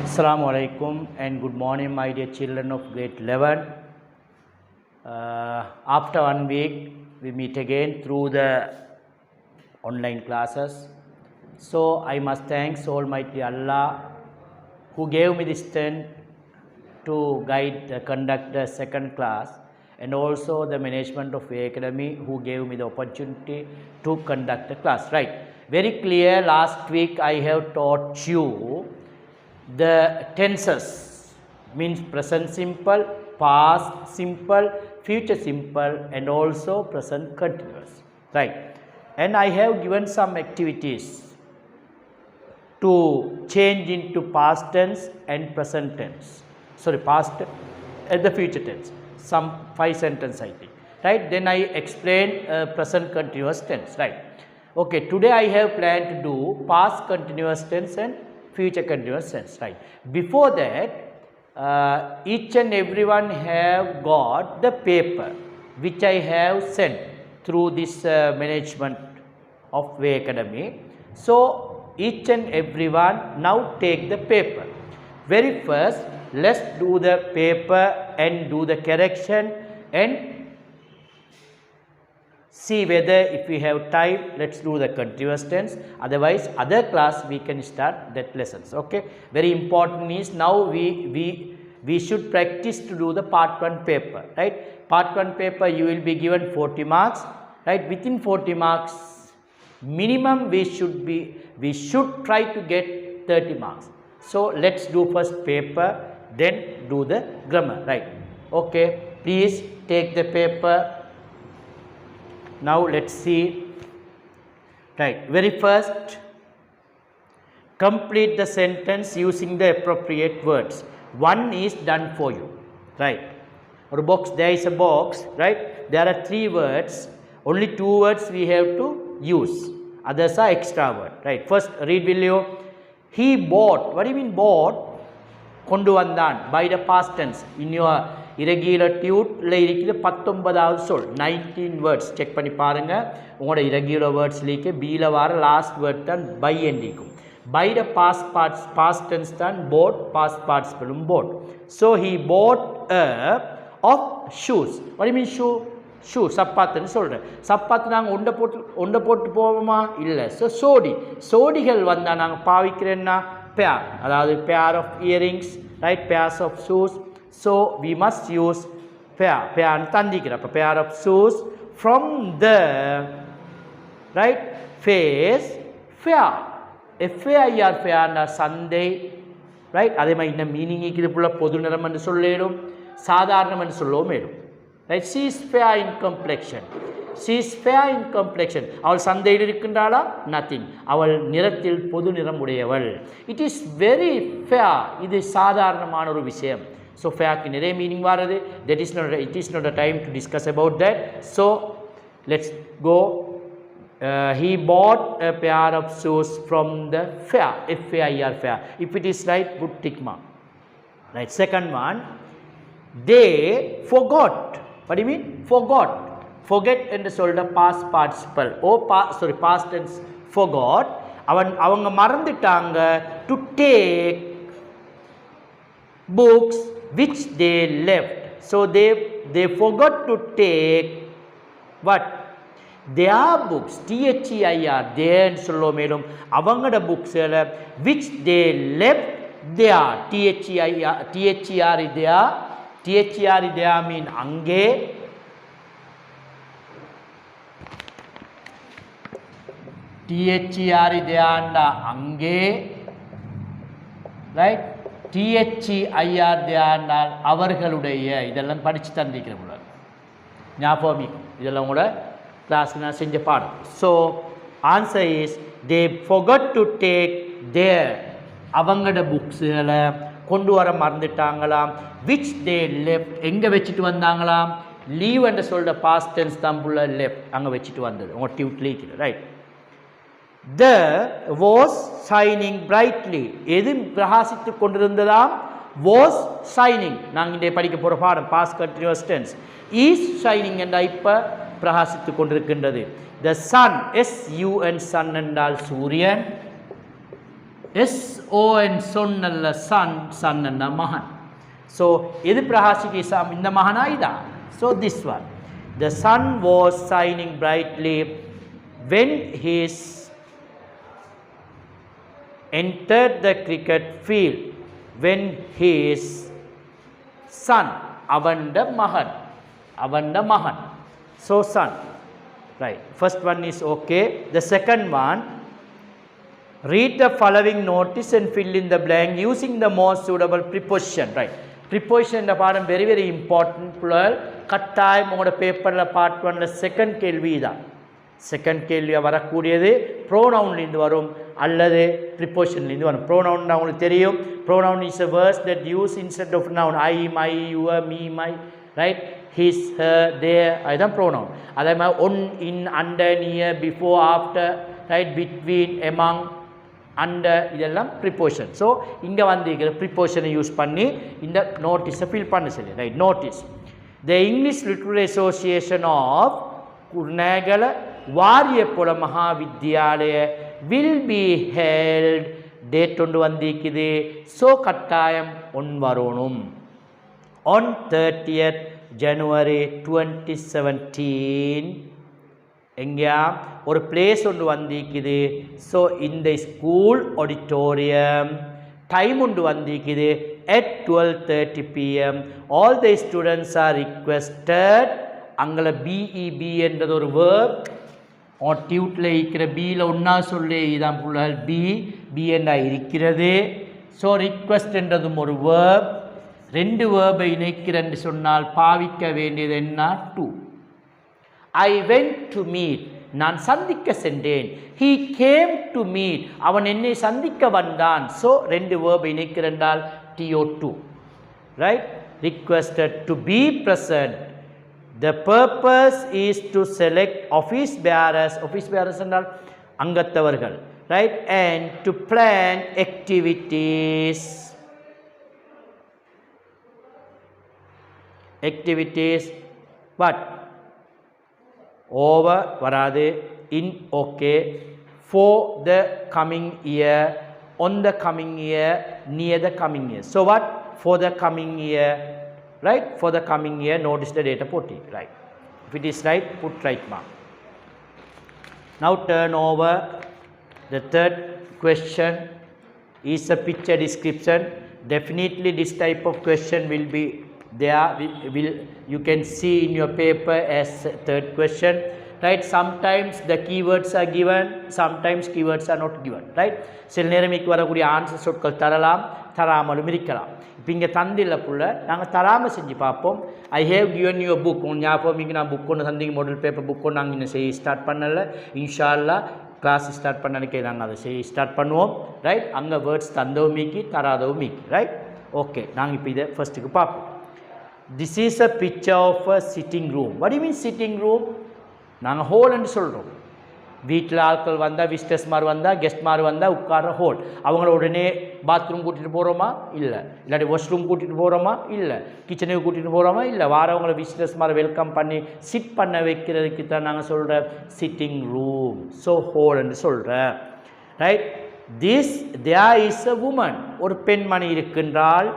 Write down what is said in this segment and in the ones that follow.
Assalamu alaikum and good morning, my dear children of grade 11. After 1 week, we meet again through the online classes. So I must thank Almighty Allah who gave me this strength to conduct the second class, and also the management of the academy who gave me the opportunity to conduct the class. Right, very clear. Last week I have taught you the tenses, means present simple, past simple, future simple, and also present continuous. Right, and I have given some activities to change into past tense and present tense. Sorry, past and the future tense. Some 5 sentences I think. Right, then I explain present continuous tense. Right. Okay, today I have planned to do past continuous tense and future continuous tense. Right. Before that, each and everyone have got the paper which I have sent through this management of Way Academy. So each and everyone now take the paper. Very first, let's do the paper and do the correction and see whether if we have time, let's do the continuous tense. Otherwise, other class we can start that lessons. Okay. Very important is now we should practice to do the part 1 paper. Right. Part 1 paper you will be given 40 marks. Right. Within 40 marks, minimum we should try to get 30 marks. So let's do first paper, then do the grammar. Right. Okay. Please take the paper. Now let's see. Right. Very first, complete the sentence using the appropriate words. One is done for you. Right. Or box, there is a box. Right. There are 3 words. Only 2 words we have to use. Others are extra word. Right. First, read will you. He bought. What do you mean bought? Kondu vandan. By the past tense. In your irregular tude la irukkidu 19வது சொல் 19 words check பண்ணி பாருங்க. உங்களோட irregular words ல b ல வர last word தான் by endikum. By the past tense தான் bought, past participle bought. So he bought a of shoes. What do you mean shoe? Shoe சப்பாத்துன்னு சொல்கிறேன். சப்பாத்து நாங்கள் உண்டை போட்டு போவோமா? இல்லை. ஸோ சோடிகள் வந்தால் நாங்கள் பாவிக்கிறேன்னா பேர், அதாவது pair of earrings. Right, pairs of shoes. So we must use பேர்னு தந்திக்கிறேன். அப்போ pair of shoes from the right face fair. FAIR ஃபேர்னா சந்தை. ரைட், அதே மாதிரி இந்த மீனிங்கு இது போல் பொது நிறம் என்று சொல்லிடும், சாதாரணம் என்று சொல்லவும் மேலும். Right, she is fair in complexion. She is fair in complexion. அவள் சந்தையில் இருக்கின்றாளா? Nothing. அவள் நிறத்தில் பொது நிறம் உடையவள். It is very fair. இது சாதாரணமான ஒரு விஷயம். So fairக்கு நிறைய மீனிங் வருது. That is not. It is not a time to discuss about that. So let's go. He bought a pair of shoes from the fair. F-A-I-R fair. If it is right, put tick mark. Right. Second one. They forgot. What do you mean? Forgot. Forget என்று சொல்ற past participle. Past tense forgot. அவங்க மறந்துட்டாங்க to take books which they left. So they forgot to take what? Their books. T-H-E-I-R. Their சொல்ல மேலும் அவங்களோட booksல which they left there. T-H-E-R there. THR there mean அங்கே. THR there அங்கே. Right? THIR there அவர்களுடைய. இதெல்லாம் படிச்சு தந்திக்கிறேன். ஞாபகம் இதெல்லாம் கூட கிளாஸ்ல நான் செஞ்ச பாடம். So answer is they forgot to take their அவங்களோட புக்ஸ்களை கொண்டு வர மறந்துட்டாங்களாம். which they left எங்கே வச்சுட்டு வந்தாங்களாம்? லீவ் என்று சொல்கிற பாஸ்ட் டென்ஸ் தான் புள்ள லெஃப்ட் அங்கே வச்சுட்டு வந்தது. உங்கள் டியூட்லேயே right. the was shining brightly. எது பிரகாசித்து கொண்டிருந்ததாம்? was shining. நாங்கள் இன்றைய படிக்க போகிற பாடம் past continuous tense. is shining என்றால் இப்போ பிரகாசித்து கொண்டிருக்கின்றது. the sun, sun என்றால் சூரியன். SON சொன்னல்ல son, son என்ன மகன். So எது பிரகாசிக்க இந்த மகனா இதா? So this one. The sun was shining brightly when his entered the cricket field. When his son, avanda mahan. So son, right? First one is okay. The second one, read the following notice and fill in the blank using the most suitable preposition, right? Preposition இந்த பாடம் very very important. plural கட்டாயம் உங்களோட பேப்பர்ல part 1ல second கேள்வி தான். Second கேள்வியா வரக்கூடியது ப்ரோனவுன்ல இருந்து வரும் அல்லது ப்ரிபோசிஷன்ல இருந்து வரும். ப்ரோனவுன் உங்களுக்கு தெரியும். Pronoun is a words that use instead of noun. I, my, your, me, my, right? His, her, their, அதுதான் ப்ரோனவுன். அதே மாதிரி on, in, under, near, before, after, right? Between, among, under, இதெல்லாம் ப்ரிபோசிஷன். ஸோ இங்கே வந்து ப்ரிபோசிஷனை use பண்ணி இந்த நோட்டீஸை fill பண்ண சொல்லி, right? Notice. The English literary association of Kurunegala Wariyapola Mahavidyalaya will be held date ஒன்று வந்திருக்குது. ஸோ கட்டாயம் ஒன் வரணும். on 30th January 2017 எங்கேயா ஒரு பிளேஸ் ஒன்று வந்திருக்குது. ஸோ இந்த ஸ்கூல் ஆடிட்டோரியம் டைம் ஒன்று வந்திருக்குது at 12:30 PM. all the students are requested. அங்கே BEB என்றது ஒரு verb. டியூட்டில் இருக்கிற பியில் ஒன்றா சொல்லி இதான் புள்ளல் பி என்றா இருக்கிறது. ஸோ ரிக்வெஸ்ட் என்றதும் ஒரு verb. ரெண்டு வேர்பை இணைக்கிறேன் சொன்னால் பாவிக்க வேண்டியது என்ன? To. I went to meet. நான் சந்திக்க சென்றேன். He came to meet. அவன் என்னை சந்திக்க வந்தான். ஸோ ரெண்டு வேர்பை இணைக்கிறென்றால் TO2. Right? Requested to be present. The purpose is to select office bearers. Office bearers என்றால் அங்கத்தவர்கள். Right? And to plan activities. Activities. What? Over வராது. In okay. For the coming year. On the coming year. Near the coming year. So what? For the coming year. Right? For the coming year. Notice the data put it. Right. If it is right, put right mark. Now turn over. The third question is a picture description. Definitely this type of question will be there. You can see in your paper as third question. Right? Sometimes the keywords are given, sometimes keywords are not given. Right? சில நேரம் இக்கு வரக்கூடிய answer சொற்கள் தரலாம், தராமலும் இருக்கலாம். இப்போ இங்கே தந்தில்ல புள்ள நாங்கள் தராமல் செஞ்சு பார்ப்போம். I have given you book. உங்கள் ஞாபகம் இங்கே நான் புக் ஒன்று தந்திங்க, மாடல் பேப்பர் புக் ஒன்று நாங்கள் இன்னும் செய்ய ஸ்டார்ட் பண்ணலை. இன்ஷா அல்லாஹ் கிளாஸ் ஸ்டார்ட் பண்ணனுக்கே நாங்கள் அதை செய்ய ஸ்டார்ட் பண்ணுவோம். ரைட்? அங்கே வேர்ட்ஸ் தந்தவும் மீக்கி தராதவும் மீக்கி. ரைட்? ஓகே, நாங்கள் இப்போ இதை ஃபஸ்ட்டுக்கு பார்ப்போம். This is a picture of a sitting room. What do you mean sitting room? நாங்கள் ஹோல்னு சொல்கிறோம். வீட்டில் ஆட்கள் வந்தால், விசிட்டர்ஸ் மாதிரி வந்தால், கெஸ்ட் மாதிரி வந்தால் உட்கார்ற ஹோல். அவங்கள உடனே பாத்ரூம் கூட்டிகிட்டு போகிறோமா? இல்லை. இல்லாட்டி வாஷ்ரூம் கூட்டிகிட்டு போகிறோமா? இல்லை. கிச்சனுக்கு கூட்டிகிட்டு போகிறோமா? இல்லை. வாரவங்களை விசிட்டர்ஸ் மாதிரி வெல்கம் பண்ணி சிட் பண்ண வைக்கிறதுக்கு தான் நாங்கள் சொல்கிற சிட்டிங் ரூம். ஸோ ஹோல்னு சொல்கிறேன். Right? there is a woman. ஒரு பெண்மணி இருக்கின்றால்.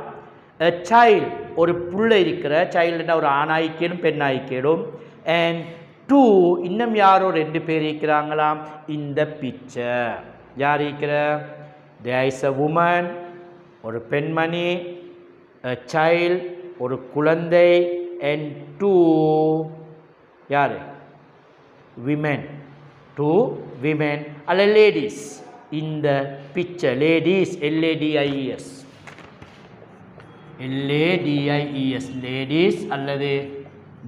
a child. ஒரு புள்ள இருக்கிற. சைல்டுனா ஒரு ஆணாய்க்கேடும் பெண்ணாய்க்கேடும். and two, இன்னும் யாரோ ரெண்டு பேர் இருக்கிறாங்களாம் இந்த பிக்சர். யார் இருக்கிற? there is a woman, ஒரு பெண்மணி, a child, ஒரு குழந்தை, and two யார்? women. two women அல்ல ladies இந்த picture. ladies, LADIES, LADIES, ladies அல்லது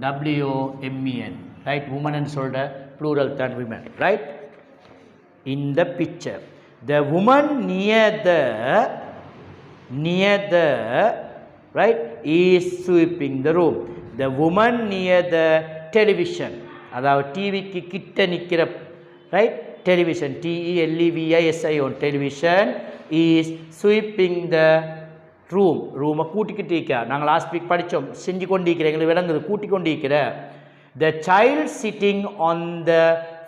WOMEN. Right? woman and சொல்ற plural than women. Right? in the picture the woman near the right is sweeping the room. the woman near the television, அதாவது டிவிக்கு கிட்ட நிக்கிற, right? television, TELEVISION, television is sweeping the room. ரூமை கூட்டிக்கிட்டு இருக்கிற. நாங்கள் last week படித்தோம். செஞ்சு கொண்டிருக்கிற, எங்களுக்கு விளங்குது, கூட்டி கொண்டிருக்கிற. the child sitting on the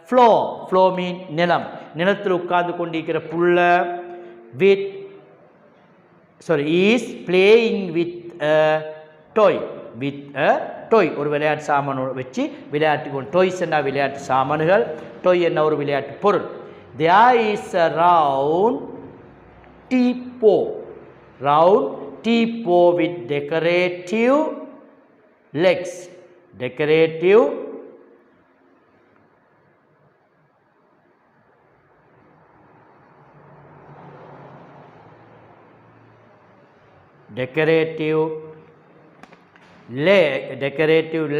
floor. floor mean நிலம். நிலத்தில் உட்கார்ந்து கொண்டிருக்கிற புள்ள. with is playing with a toy. With a toy. ஒரு விளையாட்டு சாமான் வச்சு விளையாட்டு toys என்ன விளையாட்டு சாமான்கள், toy என்ன ஒரு விளையாட்டு பொருள். There is a round teapot. Round teapot with decorative legs. Decorative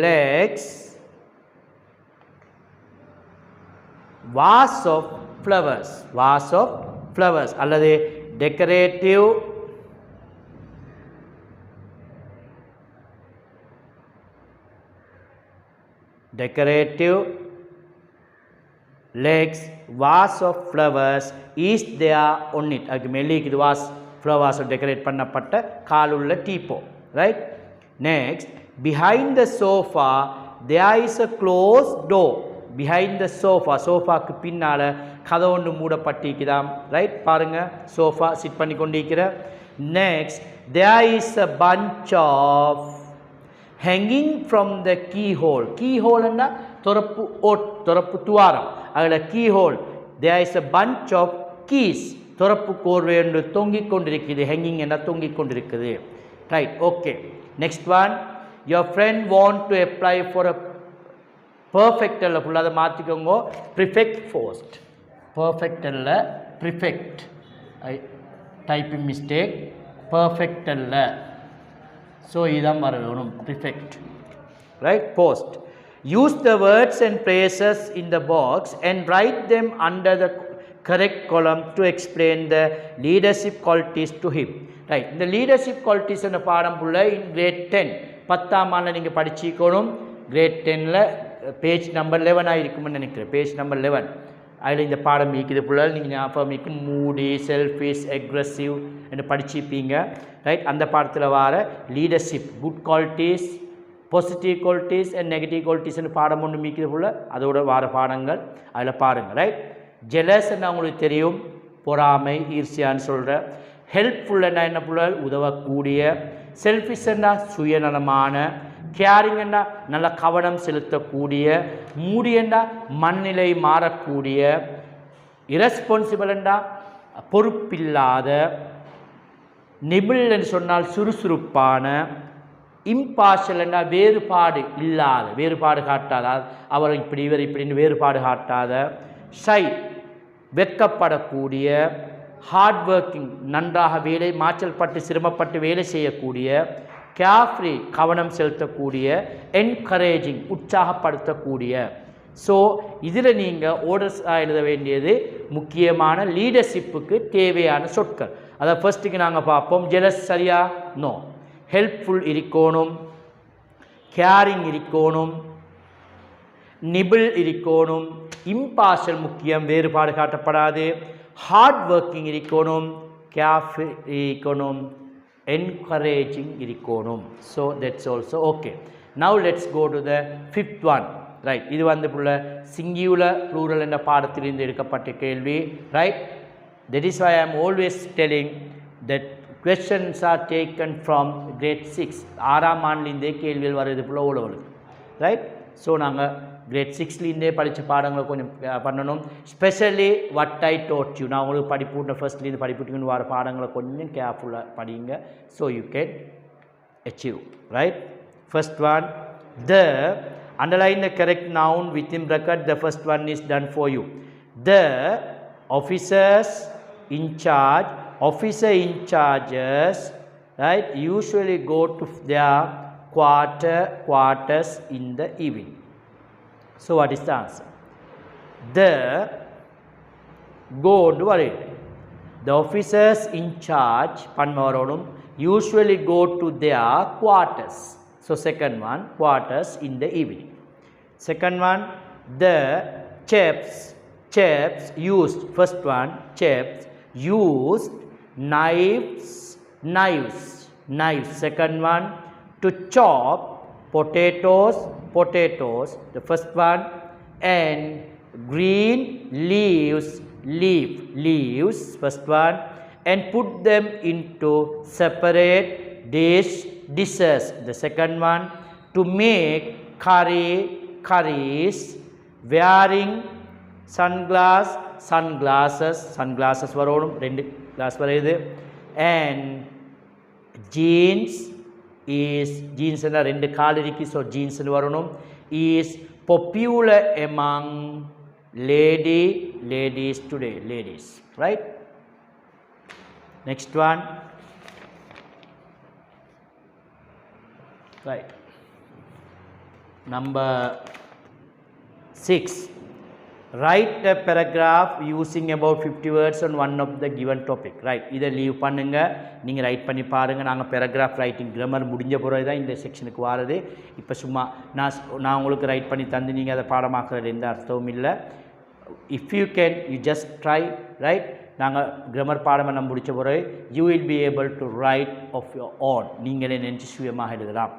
legs, vase of flowers அல்லது decorative legs, vase of flowers is there on it. அதுக்கு மேலேக்கு இது vase flowers decorate பண்ணப்பட்ட காலுள்ள depot, right? Next, behind the sofa there is a closed door. Behind the sofaக்கு பின்னால கதவு ஒன்று மூடப்பட்டிருக்குதாம், right? பாருங்க, sofa chit பண்ணி கொண்டிருக்கிற. Next, there is a bunch of hanging from the keyhole. Keyhole என்ன? திறப்பு துவாரம். அதில் keyhole. There is a bunch of keys. திறப்பு கோர்வை என்று தொங்கிக் கொண்டிருக்குது. ஹேங்கிங் என்ன தொங்கிக் கொண்டிருக்குது, right? Okay. Next one, your friend want to apply for a perfect அல்ல, ஃபுல்லாக அதை மாற்றிக்கோங்க. Prefect post. பர்ஃபெக்ட் அல்ல, ப்ரிஃபெக்ட். Typing mistake. பர்ஃபெக்ட் அல்ல, ஸோ இதான் வரணும், prefect, right? Post. Use the words and phrases in the box and write them under the correct column to explain the leadership qualities to him. Right, இந்த leadership qualities என்ற பாடம் புள்ள in grade 10 10ஆம் ஆண்டில் நீங்கள் படிச்சிக்கணும். grade 10ல் page number 11 இருக்கும்னு நினைக்கிறேன். Page number 11 அதில் இந்த பாடம் இருக்குது புள்ள. நீங்கள் ஞாபகம் இருக்கும், மூடி, செல்ஃபிஷ், அக்ரெசிவ் என்று படிச்சிருப்பீங்க, ரைட்? அந்த பாடத்தில் வர leadership, good qualities, positive qualities and negative குவாலிட்டிஸ்னு பாடம் ஒன்று மீக்குது புள்ள. அதோட வர பாடங்கள் அதில் பாருங்கள், ரைட்? ஜெலஸ்ன்னா உங்களுக்கு தெரியும், பொறாமை, ஈர்சியான்னு சொல்கிற. ஹெல்ப்ஃபுல்லுன்னா என்ன புள்ள? உதவக்கூடிய. செல்ஃபிஷ்ன்னா சுயநலமான. கேரிங்கன்னா நல்ல கவனம் செலுத்தக்கூடிய. மூடியண்டா மண்நிலை மாறக்கூடிய. இரஸ்பான்சிபிள்ண்டா பொறுப்பில்லாத. நிபிள் என்று சொன்னால் சுறுசுறுப்பான. இம்பார்ஷியல்னா வேறுபாடு இல்லாத, வேறுபாடு காட்டாத, அவர் இப்படி இவர் இப்படின்னு வேறுபாடு காட்டாத. ஷை வெட்கப்படக்கூடிய. ஹார்ட் ஒர்க்கிங் நன்றாக வேலை, மாற்றல் பட்டு சிரமப்பட்டு வேலை செய்யக்கூடிய. கேர்ஃப்ரீ கவனம் செலுத்தக்கூடிய. என்கரேஜிங் உற்சாகப்படுத்தக்கூடிய. ஸோ இதில் நீங்கள் ஓர்டர்ஸாக எழுத வேண்டியது முக்கியமான லீடர்ஷிப்புக்கு தேவையான சொற்கள். அதை ஃபர்ஸ்ட்டுக்கு நாங்கள் பார்ப்போம். ஜெலஸ் சரியா? நோ. ஹெல்ப்ஃபுல் இருக்கணும், கேரிங் இருக்கணும், நிபிள் இருக்கணும், இம்பார்ஷியல் முக்கியம், வேறுபாடு காட்டப்படாது, ஹார்ட் ஒர்க்கிங் இருக்கணும், கேர்ஃபுல் இருக்கணும், என்கரேஜிங் இருக்கணும். So that's also okay. Now let's go to the fifth one, right? இது வந்து புள்ள சிங்கியுலர் ப்ளூரல் என்ற பாடத்திலிருந்து எடுக்கப்பட்ட கேள்வி, right? That is why I am always telling that questions are taken from grade 6. ஆறாம் ஆண்டிலிருந்தே கேள்விகள் வருது புள்ள ஓலவலுக்கு, ரைட்? ஸோ நாங்கள் grade 6லேருந்தே படித்த பாடங்களை கொஞ்சம் பண்ணணும். Specially what I taught you, நான் உங்களுக்கு படிப்புட்ட ஃபர்ஸ்ட்லேருந்து படிப்புட்டுன்னு வர பாடங்களை கொஞ்சம் கேர்ஃபுல்லாக படிங்க. So you can achieve, right? First one, the, underline the correct noun within bracket, the first one is done for you. The officers in charge, officer in charges, right, usually go to their quarters in the evening. So what is the answer? The, go on to worry. The officers in charge panmarodum usually go to their quarters. So second one, quarters in the evening. Second one, the chaps used, first one, chaps used knives. Second one, to chop potatoes, the first one, and green leaves, first one, and put them into separate dishes. The second one, to make curries, wearing sunglasses varonum rendu glass varayudhu, and jeans enna rendu kaal irukku, so jeans nu varanum, is popular among ladies today, ladies, right? Next one, right, number 6, write a paragraph using about 50 words on one of the given topic, right? இதை leave பண்ணுங்க, நீங்க right பண்ணி பாருங்க. நாங்க paragraph writing grammar முடிஞ்ச பிறகு தான் இந்த செக்ஷனுக்கு வாரது. இப்போ சும்மா நான் உங்களுக்கு ரைட் பண்ணி தந்து நீங்க அதை பாடமாக்குறது எந்த அர்த்தமும் இல்லை. if you can, you just try, right? நாங்க grammar பாடம் நம்ம முடிச்ச பிறகு you will be able to write of your own, நீங்களே நினைச்சு சுயமாக எழுதலாம்,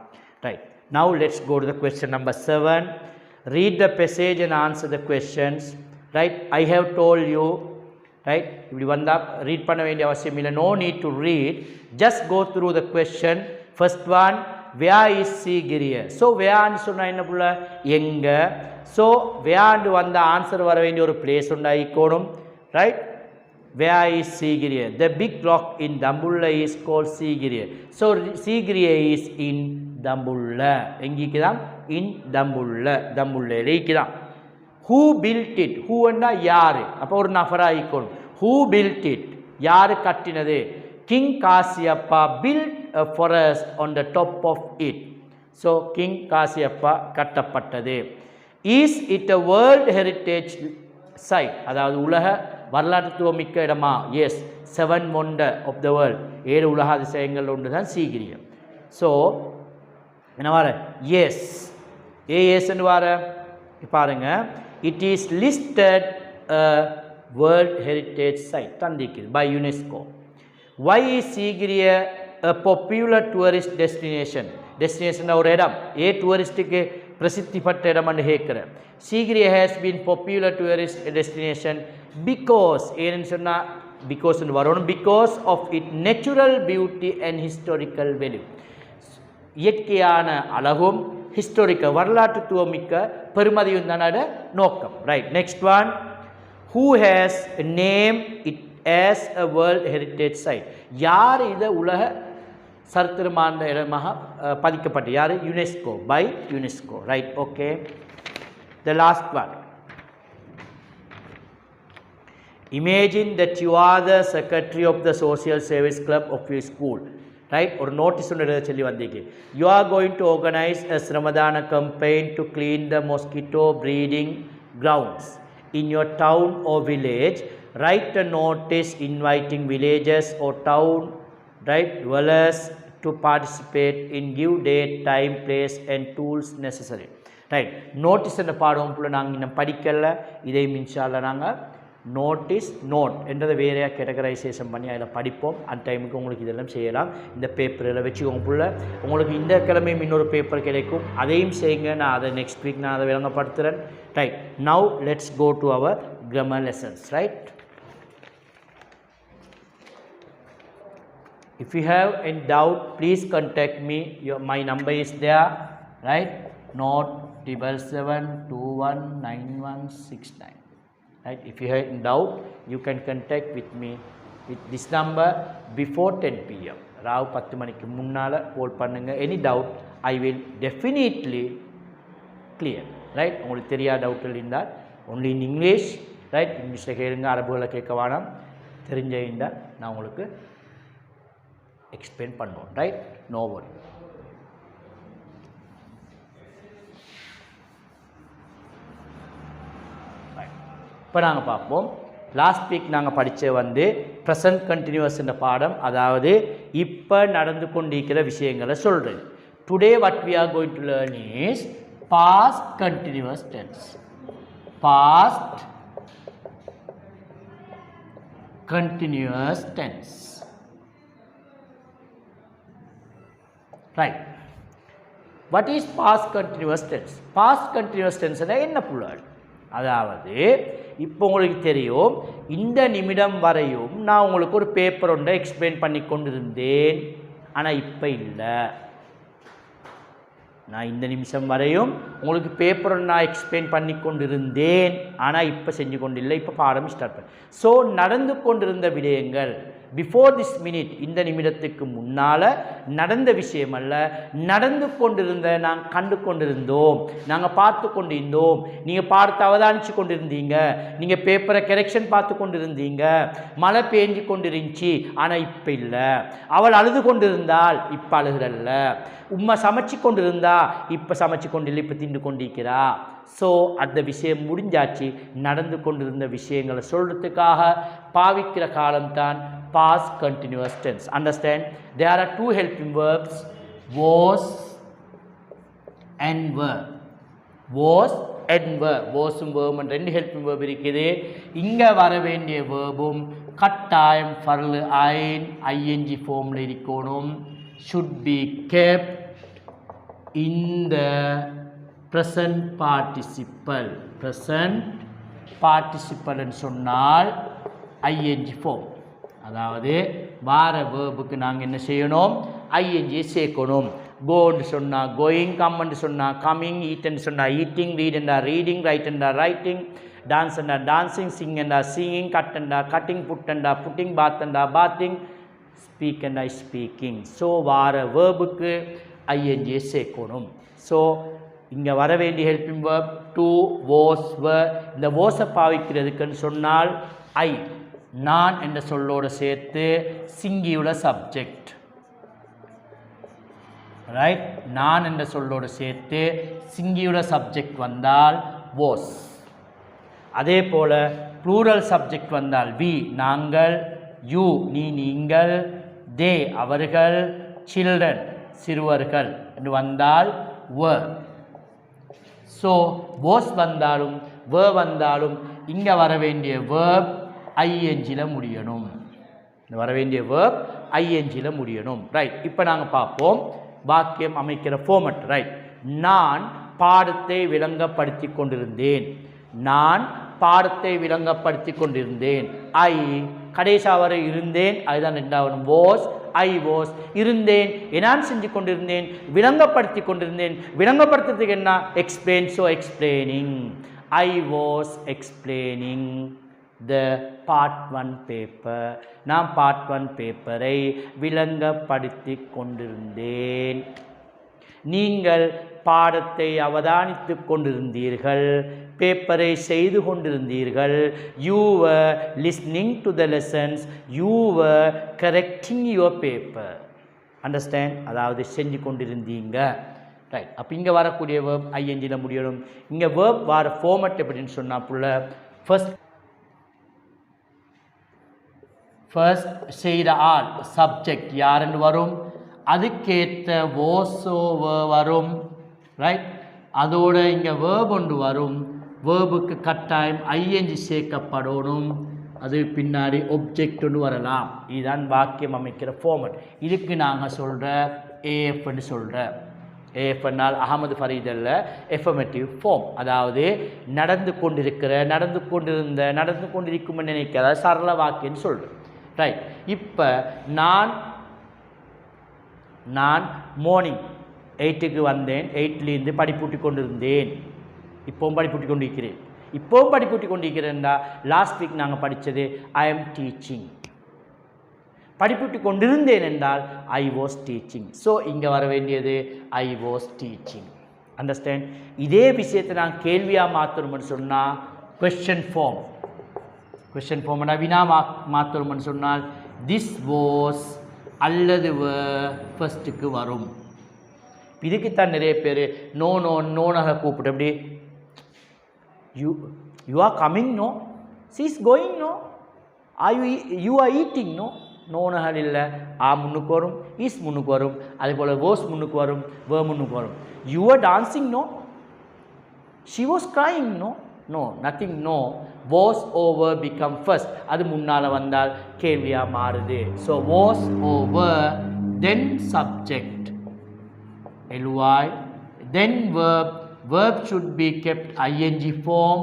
right? Now let's go to the question number 7. Read the passage and answer the questions, right? I have told you, right? இப்படி வந்தா read பண்ண வேண்டிய அவசியம் இல்லை, no need to read, just go through the question. First one, where is Sigiriya? So where னு சொன்னா என்ன புள்ள, எங்க. so where னு வந்த ஆன்சர் வர வேண்டிய ஒரு place உண்டாயிக்கணும், right? where is Sigiriya? The big rock in Dambulla is called Sigiriya. So Sigiriya is in Dambulla. எங்கிக்குதான், in Dambulla, Dambulla இருக்குதான். who built it? who ன்னா யாரு, அப்போ ஒரு நபரா இருக்கணும். who built it? யாரு கட்டினது? King Kasiyappa built a forest on the top of it. so King Kasiyappa கட்டப்பட்டது. is it a world heritage site? அதாவது உலக வரலாற்றுத்துவம் மிக்க இடமா? yes, 7 wonder of the world, 7 உலக அதிசயங்கள் ஒன்று தான் சீகிரியம். so என்ன வர, yes, yes ன்னு வர பாருங்க, it is listed a world heritage site தந்திருக்குது by UNESCO. why is Sigiriya a popular tourist destination? destination ஒரு இடம், டூரிஸ்டுக்கு பிரசித்தி பெற்ற இடம்னு கேட்குற. Sigiriya has been popular tourist destination because ஏன்னு சொன்னா because ன்னு வரணும், because of its natural beauty and historical value. இயற்கையான அழகும் ஹிஸ்டாரிக்கல் வரலாற்றுத்துவம் மிக்க பெருமதியும் தான் நோக்கம், right? Next one, who has named it as a world heritage site? யார் இதை உலக சரித்திரமான இடமாக பதிக்கப்பட்ட, யார்? UNESCO, by UNESCO, right? okay, the last one, imagine that you are the secretary of the social service club of your school, right? ஒரு notice ஒன்று எழுத சொல்லி வந்தீங்க. you are going to organize a Ramadana campaign to clean the mosquito breeding grounds in your town or village. write a notice inviting villagers or town, right, dwellers to participate in, give date, time, place and tools necessary, right? notice என்ன பாடம் புள்ள நாங்கள் இன்னும் படிக்கல, இதையும் இன்ஷால்லா நாங்கள் notice note என்றதை வேறையாக கேட்டகரைசேஷன் பண்ணி அதில் படிப்போம். அந்த டைமுக்கு உங்களுக்கு இதெல்லாம் செய்யலாம். இந்த பேப்பரில் வச்சுக்கோங்க புள்ள. உங்களுக்கு இந்த கிழமையும் இன்னொரு பேப்பர் கிடைக்கும், அதையும் செய்யுங்க. நான் அதை நெக்ஸ்ட் வீக் நான் அதை விளங்கப்படுத்துகிறேன், right? Now let's go to our grammar lessons, right? if you have any doubt, please contact me. My number is there, right? note 77719169. right? if you have any doubt, you can contact with me with this number before 10 pm. Rao 10 மணிக்கு முன்னால் கால் பண்ணுங்க. any doubt I will definitely clear, right? உங்களுக்கு தெரியாத doubt இருந்தால் only in English, right? இங்கிலீஷில் கேளுங்க, அரபுகளை கேட்க வேணாம். தெரிஞ்ச இருந்தால் நான் உங்களுக்கு எக்ஸ்பிளைன் பண்ணுவோம், ரைட்? நோ வரி. இப்போ நாங்கள் பார்ப்போம். லாஸ்ட் வீக் நாங்கள் படித்த ப்ரெசன்ட் கண்டினியூஸ் என்ற பாடம், அதாவது இப்போ நடந்து கொண்டிருக்கிற விஷயங்களை சொல்கிறேன். Today what we are going to learn is past continuous tense. Past continuous tense, right? What is past continuous tense? Past continuous டென்ஸ்னா என்ன புள்ளாள்? அதாவது இப்போ உங்களுக்கு தெரியும் இந்த நிமிடம் வரையும் நான் உங்களுக்கு ஒரு பேப்பர் ஒன்றை எக்ஸ்பிளைன் பண்ணி கொண்டிருந்தேன். ஆனால் இப்போ இல்லை. நான் இந்த நிமிஷம் வரையும் உங்களுக்கு பேப்பர் நான் எக்ஸ்பிளைன் பண்ணி கொண்டிருந்தேன். ஆனால் இப்போ செஞ்சு கொண்டில்லை. இப்போ பாடம் ஸ்டார்ட் பண்ண. ஸோ நடந்து கொண்டிருந்த விடயங்கள் பிஃபோர் திஸ் மினிட், இந்த நிமிடத்துக்கு முன்னால் நடந்த விஷயம் அல்ல, நடந்து கொண்டிருந்த நாங்கள் கண்டு கொண்டிருந்தோம், நாங்கள் பார்த்து கொண்டிருந்தோம். நீங்கள் பார்த்து அவதானித்து கொண்டிருந்தீங்க, நீங்கள் பேப்பரை கரெக்ஷன் பார்த்து கொண்டிருந்தீங்க, மழை பேஞ்சு கொண்டிருந்துச்சு. ஆனால் இப்போ இல்லை. அவள் அழுது கொண்டிருந்தாள், இப்போ அழுகிறல்ல. உம்மை சமைச்சு கொண்டிருந்தா, இப்போ சமைச்சு கொண்டில்லை, இப்போ திண்டு கொண்டிருக்கிறா. ஸோ அந்த விஷயம் முடிஞ்சாச்சு. நடந்து கொண்டிருந்த விஷயங்களை சொல்கிறதுக்காக பாவிக்கிற காலம்தான் past continuous tense. Understand? There are two helping verbs, was and were. Was and were. wasum verb and ரெண்டு helping verb இருக்குது. இங்கே வர வேண்டிய verbum கட்டாயம் ஃபர்ல் ஐன் ing ஃபார்மில் இருக்கணும். should be kept in the present participle. present participle ன்னு சொன்னால் ing form. அதாவது வார வேர்புக்கு நாங்கள் என்ன செய்யணும்? ஐஎன்ஜி சேர்க்கணும். கோன்னு சொன்னால் கோயிங், கம்ன்னு சொன்னால் கம்மிங், ஈட்ன்னு சொன்னால் ஈட்டிங், ரீடுண்டா ரீடிங், ரைட்டுண்டா ரைட்டிங், டான்ஸ்ண்டா டான்ஸிங், சிங்கண்டா சிங்கிங், கட்டுண்டா கட்டிங், புட்டண்டா புட்டிங், பாத்தண்டா பாத்திங், ஸ்பீக்கண்டா ஸ்பீக்கிங். ஸோ வார வேர்புக்கு ஐஎன்ஜியை சேர்க்கணும். ஸோ இங்கே வர வேண்டிய helping verb to, was, were. இந்த வாஸை பாவிக்கிறதுக்குன்னு சொன்னால் ஐ, நான் என்ற சொல்லோடு சேர்த்து சிங்கியுலர் சப்ஜெக்ட். ரைட்? நான் என்ற சொல்லோடு சேர்த்து சிங்கியுலர் சப்ஜெக்ட் வந்தால் வாஸ். அதே போல் ப்ளூரல் சப்ஜெக்ட் வந்தால் வி, நாங்கள், யூ, நீ நீங்கள், தே, அவர்கள், சில்ட்ரன், சிறுவர்கள் என்று வந்தால் வர். ஸோ வாஸ் வந்தாலும் வர் வந்தாலும் இங்கே வர வேண்டிய வேர்ப் ஐஎன்ஜியில் முடியணும். வர வேண்டிய வேர்ப் ஐஎன்ஜியில் முடியணும். ரைட்? இப்போ நாங்கள் பார்ப்போம் வாக்கியம் அமைக்கிற ஃபார்மட். ரைட்? நான் பாடத்தை விளங்கப்படுத்தி கொண்டிருந்தேன். நான் பாடத்தை விளங்கப்படுத்தி கொண்டிருந்தேன். ஐ கடைசி வரை இருந்தேன், அதுதான் ரெண்டாவது. வாஸ், ஐ வாஸ், இருந்தேன், நான் செஞ்சு கொண்டிருந்தேன், விளங்கப்படுத்தி கொண்டிருந்தேன். விளங்கப்படுத்துறதுக்கு என்ன? Explain. So explaining. I was explaining the part 1 paper. நான் part 1 பேப்பரை விளங்கப்படுத்தி கொண்டிருந்தேன். நீங்கள் பாடத்தை அவதானித்து கொண்டிருந்தீர்கள், பேப்பரை செய்து கொண்டிருந்தீர்கள். you were listening to the lessons, you were correcting your paper. Understand? அதாவது செஞ்சு கொண்டிருந்தீங்க. ரைட்? அப்போ இங்கே வரக்கூடிய வேர்ப் ஐஎன்ஜியில் முடியணும். இங்கே வேர்ப் வர ஃபார்மட் எப்படின்னு சொன்னால் புள்ள ஃபர்ஸ்ட் செய்த ஆள் சப்ஜெக்ட் யாருன்னு வரும், அதுக்கேற்ற வாஸோ வரும். ரைட்? அதோட இங்கே வேர்ப் ஒன்று வரும். வேர்புக்கு கட்டாயம் ஐஎன்ஜி சேர்க்கப்படணும். அது பின்னாடி ஒப்ஜெக்ட் ஒன்று வரலாம். இதுதான் வாக்கியம் அமைக்கிற ஃபார்மட். இதுக்கு நாங்கள் சொல்கிற ஏஎஃப்னு சொல்கிற. ஏஎஃப்னால் அகமது ஃபரீத் அல்ல, எஃபர்மேட்டிவ் ஃபார்ம். அதாவது நடந்து கொண்டிருக்கிற, நடந்து கொண்டிருந்த, நடந்து கொண்டிருக்கும்னு நினைக்கிற சரள வாக்கியன்னு சொல்கிறேன். ரைட்? இப்போ நான் மார்னிங் 8க்கு வந்தேன், 8லேருந்து படிப்பூட்டி கொண்டிருந்தேன். இப்போவும் படிப்பூட்டி கொண்டிருக்கிறேன். இப்போவும் படிப்பூட்டி கொண்டிருக்கிறேன்டா லாஸ்ட் வீக் நாங்கள் படித்தது ஐ எம் டீச்சிங். படிப்பூட்டி கொண்டிருந்தேன் என்றால் ஐ வாஸ் டீச்சிங். ஸோ இங்கே வர வேண்டியது ஐ வாஸ் டீச்சிங். அண்டர்ஸ்டாண்ட்? இதே விஷயத்தை நான் கேள்வியாக மாற்றணும்னு சொன்னால் கொஸ்டின் ஃபார்ம். கொஸ்டின் ஃபார்ம்னா வினா மாற்றணும்னு சொன்னால் திஸ் வாஸ் அல்லது ஃபர்ஸ்ட்டுக்கு வரும். இதுக்குத்தான் நிறைய பேர் நோனாக கூப்பிட்டு அப்படி you are coming, no, she is going, no, you are eating, no. நோனகள் இல்லை. ஆ முன்னுக்கு வரும், ஈஸ் முன்னுக்கு வரும். அதே போல் வாஸ் முன்னுக்கு வரும், வே முன்னுக்கு வரும். You are dancing, no. She was crying, no. No, nothing, no. Was over become first. அது முன்னால் வந்தால் கேள்வியாக மாறுது. So was over, then subject ly, then verb. Verb should be kept ing form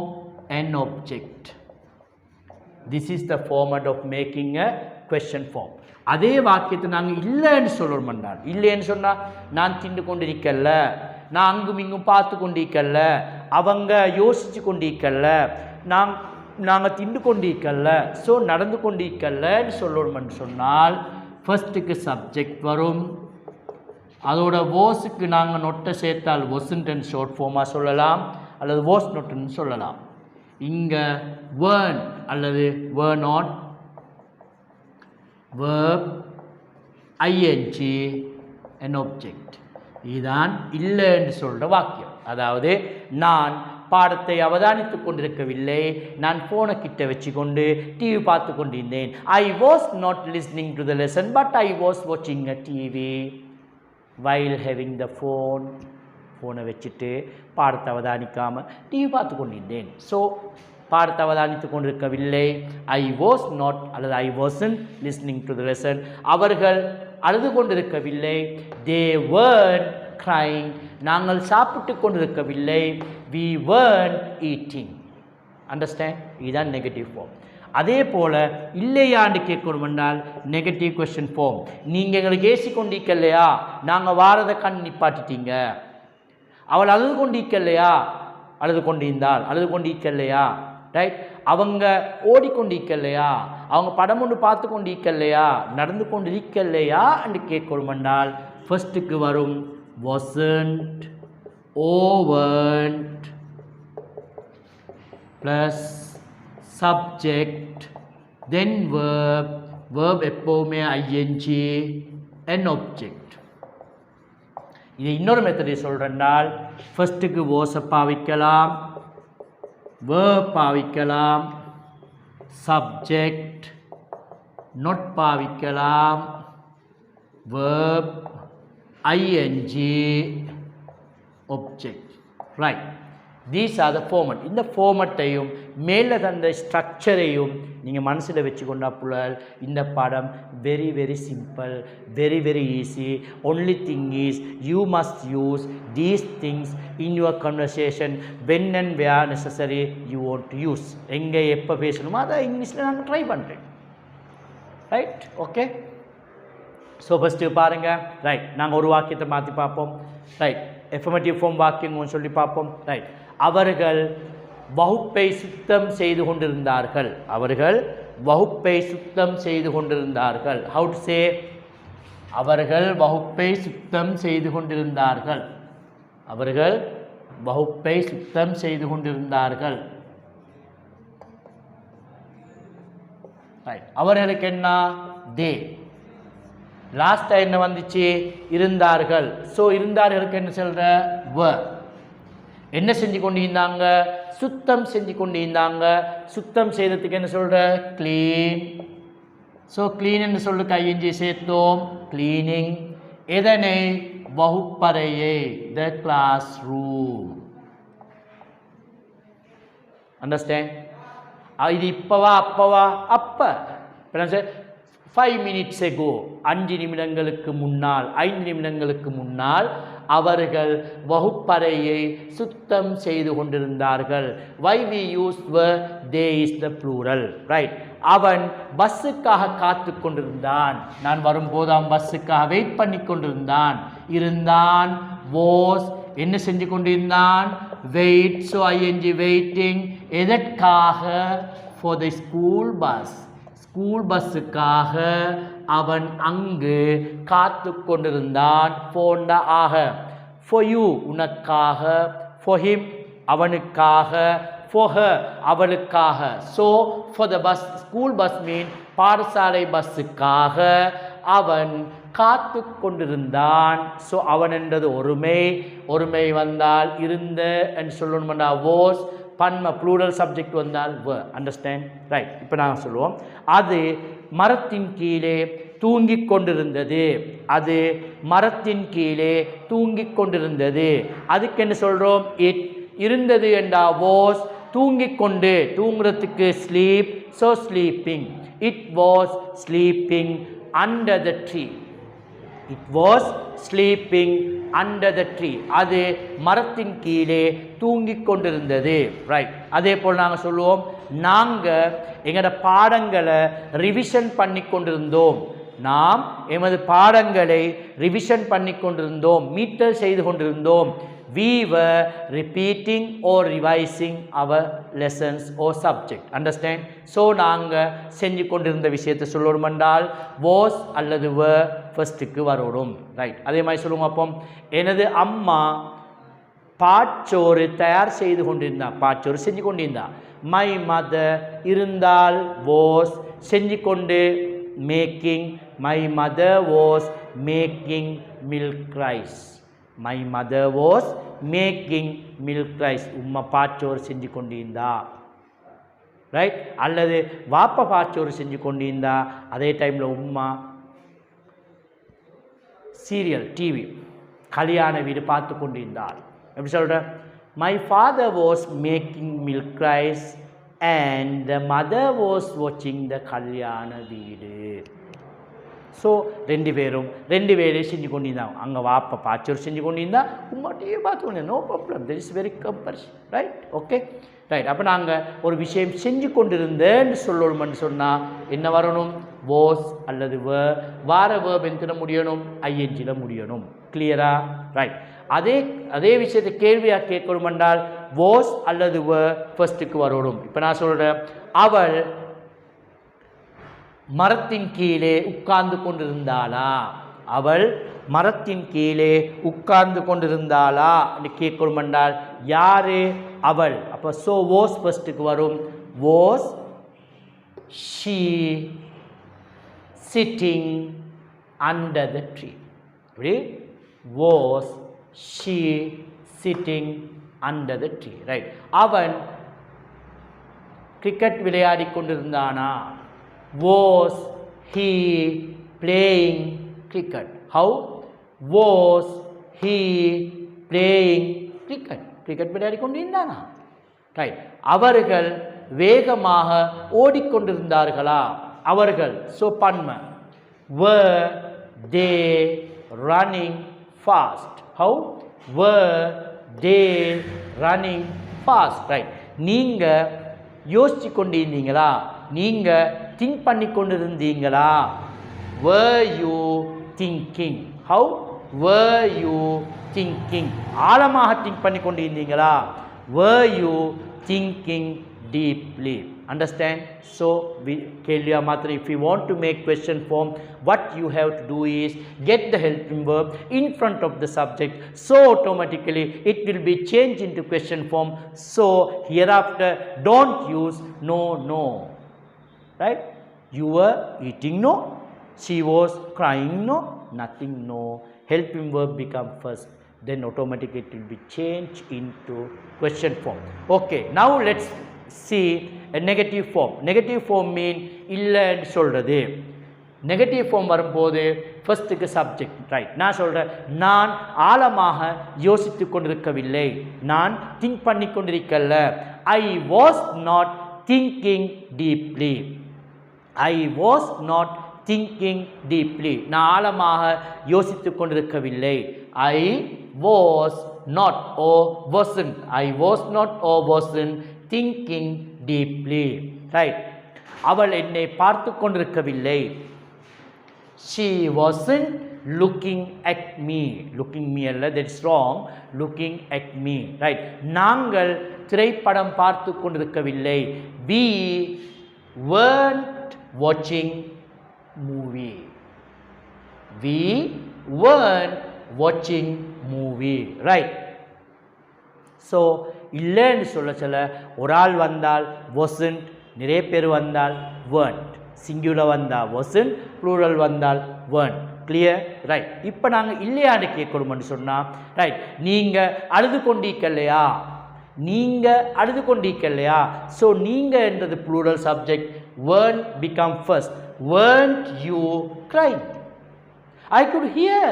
and object. This is the format of making a question form. அதே வாக்கியத்தை நாங்கள் இல்லைன்னு சொல்லணும் என்றால், இல்லைன்னு சொன்னால் நான் திண்டு கொண்டிருக்கல, நான் அங்கும் இங்கும் பார்த்து கொண்டிருக்கல, அவங்க யோசித்து கொண்டிருக்கல, நாங்கள் திண்டு கொண்டிருக்கல, ஸோ நடந்து கொண்டிருக்கலன்னு சொல்லணும்னு சொன்னால் ஃபர்ஸ்ட்டுக்கு சப்ஜெக்ட் வரும். அதோட வாஸுக்கு நாங்கள் நொட்டை சேர்த்தால் wasn't ஷார்ட் ஃபார்மாக சொல்லலாம் அல்லது was நொட்டுன்னு சொல்லலாம். இங்கே weren't அல்லது were not, verb, ing, an object. இதுதான் இல்லைன்னு சொல்கிற வாக்கியம். அதாவது நான் பாடத்தை அவதானித்து கொண்டிருக்கவில்லை, நான் ஃபோனை கிட்ட வச்சு கொண்டு டிவி பார்த்து கொண்டிருந்தேன். I was not listening to the lesson but I was வாட்சிங் a TV while having the phone. ஃபோனை வச்சுட்டு பாடத்தை அவதானிக்காமல் டிவி பார்த்து கொண்டிருந்தேன். ஸோ பாடத்தை அவதானித்து கொண்டிருக்கவில்லை. ஐ வாஸ் நாட் அல்லது I wasn't listening to the lesson. அவர்கள் அழுது கொண்டிருக்கவில்லை. தே weren't crying. நாங்கள் சாப்பிட்டு கொண்டிருக்கவில்லை. we weren't eating. அண்டர்ஸ்டாண்ட்? இதுதான் நெகட்டிவ் ஃபார்ம். அதே போல் இல்லையான்னு கேட்கணும் என்றால் நெகட்டிவ் கொஸ்டின் ஃபார்ம். நீங்கள் எங்களுக்கு ஏசி கொண்டிருக்கலையா, நாங்கள் வாரதை கண் நிப்பாட்டிட்டீங்க. அவள் அழுது கொண்டிருக்கலையா, அழுது கொண்டிருந்தால் அழுது கொண்டிருக்கலையா, ரைட். அவங்க ஓடிக்கொண்டிருக்கலையா, அவங்க படம் ஒன்று பார்த்து கொண்டிருக்கலையா, நடந்து கொண்டிருக்கலையா என்று கேட்கணும் என்றால் ஃபர்ஸ்ட்டுக்கு வரும் wasn't, weren't plus subject, then verb, verb எப்போவுமே ing, an object. இது இன்னொரு மெத்தடை சொல்கிறேன்னால் ஃபர்ஸ்ட்டுக்கு வாஸை பாவிக்கலாம், verb பாவிக்கலாம், subject not பாவிக்கலாம், verb ing object. Right. These are the format. இந்த ஃபார்மட்டையும் மேலே தந்த ஸ்ட்ரக்சரையும் நீங்கள் மனசில் வச்சு கொண்டா புள்ளல் இந்த பாடம் very very simple, very very easy. Only thing is you must use these things in your conversation when and where necessary you want to use. எங்கே எப்போ பேசணுமோ அதை இங்கிலீஷில் நான் ட்ரை பண்ணுறேன். Right, okay. ஸோ ஃபஸ்ட்டு பாருங்கள். ரைட், நாங்கள் ஒரு வாக்கியத்தை மாற்றி பார்ப்போம். ரைட், எஃபர்மேட்டிவ் ஃபார்ம் வாக்கியம் சொல்லி பார்ப்போம். ரைட், அவர்கள் வகுப்பை சுத்தம் செய்து கொண்டிருந்தார்கள். அவர்கள் வகுப்பை சுத்தம் செய்து கொண்டிருந்தார்கள். How to say? அவர்கள் வகுப்பை சுத்தம் செய்து கொண்டிருந்தார்கள். அவர்கள் வகுப்பை சுத்தம் செய்து கொண்டிருந்தார்கள். ரைட், அவர்களுக்கு என்ன? தே. லாஸ்ட்டாக என்ன வந்துச்சு? இருந்தார்கள். ஸோ இருந்தார்களுக்கு என்ன சொல்கிற? were. என்ன செஞ்சு கொண்டு இருந்தாங்க? சுத்தம் செஞ்சு கொண்டு இருந்தாங்க. சுத்தம் செய்கிறதுக்கு என்ன சொல்கிற? க்ளீன். ஸோ க்ளீன் என்று சொல்லு கையெஞ்சி சேர்த்தோம், க்ளீனிங். எதனை? வகுப்பறையை, த கிளாஸ் ரூம். அண்டர்ஸ்டாண்ட்? இது இப்போவா அப்போவா? அப்போ 5 minutes ago, 5 நிமிடங்களுக்கு முன்னால், 5 நிமிடங்களுக்கு முன்னால் அவர்கள் வகுப்பறையை சுத்தம் செய்து கொண்டிருந்தார்கள். why we use were, they is the plural, right. அவன் பஸ்ஸுக்காக காத்து கொண்டிருந்தான். நான் வரும்போது அவன் பஸ்ஸுக்காக வெயிட் பண்ணி கொண்டிருந்தான். இருந்தான். was என்ன செஞ்சு கொண்டிருந்தான்? வெயிட். So ing waiting. எதற்காக? for the school bus. School பஸ்ஸுக்காக அவன் அங்கு காத்து கொண்டிருந்தான். போண்டா ஆக. ஃபார் யூ உனக்காக, ஃபார் ஹிம் அவனுக்காக, ஃபார் ஹர் அவளுக்காக. So for the bus, school bus mean பாடசாலை பஸ்ஸுக்காக அவன் காத்து கொண்டிருந்தான். ஸோ அவன் என்றது ஒருமை. ஒருமை வந்தால் இருந்த என்று சொல்லணும்னா was. பன்ம ப்ளூரல் சப்ஜெக்ட் வந்தால் were. அண்டர்ஸ்டாண்ட்? ரைட். இப்போ நாங்கள் சொல்லுவோம், அது மரத்தின் கீழே தூங்கிக் கொண்டிருந்தது. அது மரத்தின் கீழே தூங்கிக் கொண்டிருந்தது. அதுக்கு என்ன சொல்கிறோம்? இட். இருந்தது என்றா was. தூங்கிக் கொண்டு, தூங்குறதுக்கு sleep. So sleeping. It was sleeping under the tree. It was sleeping under the tree. அது மரத்தின் கீழே தூங்கிக் கொண்டிருந்தது. ரைட். அதே போல் நாங்கள் சொல்லுவோம், நாங்கள் எங்களோட பாடங்களை ரிவிஷன் பண்ணி கொண்டிருந்தோம். நாம் எமது பாடங்களை ரிவிஷன் பண்ணி கொண்டிருந்தோம், மீட்டர் செய்து கொண்டிருந்தோம். We were repeating or revising our lessons or subject. Understand? So நாங்கள் செஞ்சு கொண்டிருந்த விஷயத்தை சொல்லணும் என்றால் was அல்லது were ஃபர்ஸ்ட்டுக்கு வரணும். ரைட். அதே மாதிரி சொல்லுவோம். அப்போ எனது அம்மா பாச்சோறு தயார் செய்து கொண்டிருந்தா, பாச்சோறு செஞ்சு கொண்டிருந்தா. மை மதர் இருந்தால் was செஞ்சு கொண்டு making. My mother was making milk rice. My mother was making milk rice. உம்மா பாச்சோறு செஞ்சு கொண்டிருந்தா. ரைட். அல்லது வாப்பா பாச்சோறு செஞ்சு கொண்டிருந்தா, அதே டைமில் உம்மா சீரியல் டிவி கல்யாண வீடு பார்த்து கொண்டிருந்தாள். எப்படி சொல்கிறேன்? My father was making milk rice and the mother was வாட்சிங் த கல்யாண வீடு. ஸோ ரெண்டு பேரும் ரெண்டு வேலையும் செஞ்சு கொண்டிருந்தாங்க. அங்கே வாப்பா பாச்சோறு செஞ்சு கொண்டிருந்தா, உம்மா டிவி பார்த்து கொண்டு, no problem, that is very compulsory. Right. Okay. Right. அப்போ நாங்கள் ஒரு விஷயம் செஞ்சு கொண்டிருந்தேன்னு சொல்லணும்னு சொன்னால் என்ன வரணும்? வாஸ் அல்லது வார வேர்ப் எத்தனை முடியணும்? ஐஎன்ஜியில் முடியணும். கிளியரா? ரைட். அதே விஷயத்தை கேள்வியாக கேட்கணும் என்றால் வாஸ் அல்லது ஃபர்ஸ்ட்டுக்கு வரணும். இப்போ நான் சொல்கிறேன், அவள் மரத்தின் கீழே உட்கார்ந்து கொண்டிருந்தாளா? அவள் மரத்தின் கீழே உட்கார்ந்து கொண்டிருந்தாளா என்று கேட்கணும் என்றால் யாரு? அவள். அப்போ ஸோ வாஸ் ஃபர்ஸ்ட்டுக்கு வரும். Was she sitting under the tree. எப்படி? Was she sitting under the tree. Right. அவன் கிரிக்கெட் விளையாடி கொண்டிருந்தானா? Was he playing cricket? How? Was he playing cricket? cricket விளையாடி கொண்டிருந்தானா? ரைட். அவர்கள் வேகமாக ஓடிக்கொண்டிருந்தார்களா? அவர்கள். ஸோ பன்மை. Were they running fast? How? Were they running fast? Right. நீங்கள் யோசிச்சு கொண்டிருந்தீங்களா? நீங்கள் திங்க் பண்ணி கொண்டிருந்தீங்களா? were you thinking? how were you thinking? ஆழமாக திங்க் பண்ணி கொண்டிருந்தீங்களா? were you thinking deeply? Understand? So கேள்வியா மாத்திரம், if you want to make question form, what you have to do is get the helping verb in front of the subject, so automatically it will be changed into question form. So hereafter don't use no. Right? You were eating, no. She was crying, no. Nothing, no. Helping verb become first, then automatically it will be changed into question form. Okay, now let's see a negative form. Negative form mean இல்லைன்னு சொல்கிறது. Negative form வரும்போது ஃபர்ஸ்ட்டுக்கு subject. Right. நான் சொல்கிறேன், நான் ஆழமாக யோசித்து கொண்டிருக்கவில்லை, நான் திங்க் பண்ணி கொண்டிருக்கல. I was not thinking deeply. I was not thinking deeply. நான் ஆழமாக யோசித்து கொண்டிருக்கவில்லை. I was not oh wasn't. I was not oh wasn't thinking deeply. Right. அவள் என்னை பார்த்து கொண்டிருக்கவில்லை. She wasn't looking at me. Looking me அல்ல, that's wrong. Looking at me. Right. நாங்கள் திரைப்படம் பார்த்து கொண்டிருக்கவில்லை. We weren't watching movie. We weren't watching movie. Right. So இல்லைன்னு சொல்ல ஒரு ஆள் வந்தால் wasn't, நிறைய பேர் வந்தால் weren't, சிங்குலர் வந்தால் wasn't, ப்ளூரல் வந்தால் weren't. கிளியர்? ரைட். இப்போ நாங்கள் இல்லையான்னு கேட்கணும்னு சொன்னால், ரைட், நீங்கள் அழுது கொண்டிருக்கலையா? நீங்கள் அழுது கொண்டிருக்கலையா? ஸோ நீங்கள் என்றது plural subject. weren't become first. weren't you crying? I could hear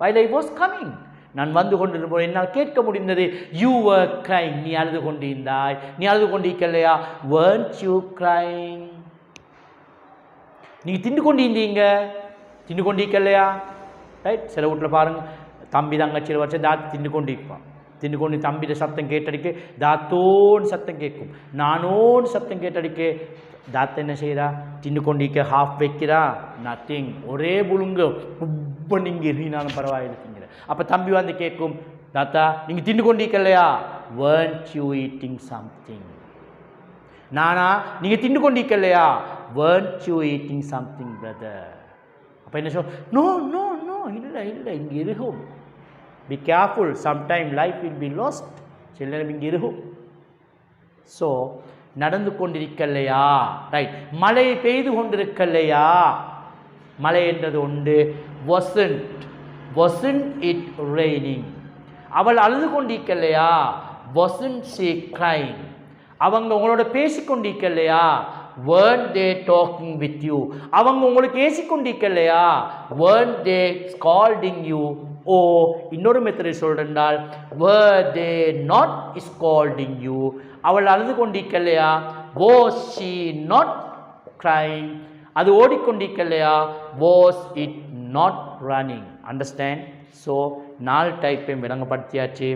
while I was coming. நான் வந்து கொண்டிருப்போம், என்னால் கேட்க முடிந்தது. you were crying. நீ அழுது கொண்டிருந்தாய். நீ அழுது கொண்டிருக்கலையா? weren't you crying? நீங்கள் திண்டு கொண்டிருந்தீங்க, திண்டு கொண்டிருக்கலையா? ரைட். சில வீட்டில் பாருங்கள், தம்பி தங்கச்சியில் வச்சு தாத்து தின்னு கொண்டு இருப்பான். தின்னு கொண்டு தம்பியோட சத்தம் கேட்டடிக்க தாத்தோன்னு சத்தம் கேட்கும், நானோன்னு சத்தம் கேட்டடிக்க தாத்தா என்ன செய்கிறா, தின்னு கொண்டிருக்க ஹாஃப் வைக்கிறா, நத்திங், ஒரே புழுங்க உப்ப நீங்கள் எறினாலும் பரவாயில்லை திங்கிற. அப்போ தம்பி வந்து கேட்கும், தாத்தா நீங்கள் தின்னு கொண்டிருக்கலையா, weren't you eating something? நானா நீங்கள் தின்னு கொண்டிருக்கலையா, weren't you eating something brother? அப்போ என்ன சொல், நோ நோ நோ, இல்லை இல்லை இங்கே இருக்கும். Be careful, sometime life will be lost. சில நேரம் இங்கே இருக்கும். ஸோ நடந்து கொண்டிருக்கலையா, ரைட், மழை பெய்து கொண்டிருக்கலையா, மழை என்றது உண்டு. wasn't it raining? அவள் அழுது கொண்டிருக்கலையா, wasn't she crying? அவங்க உங்களோட பேசிக்கொண்டிருக்கலையா, weren't they talking with you? அவங்க உங்களுக்கு பேசிக்கொண்டிருக்கலையா, weren't they scolding you? ஓ இன்னொரு மெத்தடை சொல்றால், were they not scolding you? அவள் அழுது கொண்டிருக்கலையா, was she not crying? அது ஓடிக்கொண்டிருக்கலையா, was it not running? Understand? So 4 டைப்பையும் விளங்கப்படுத்தியாச்சு.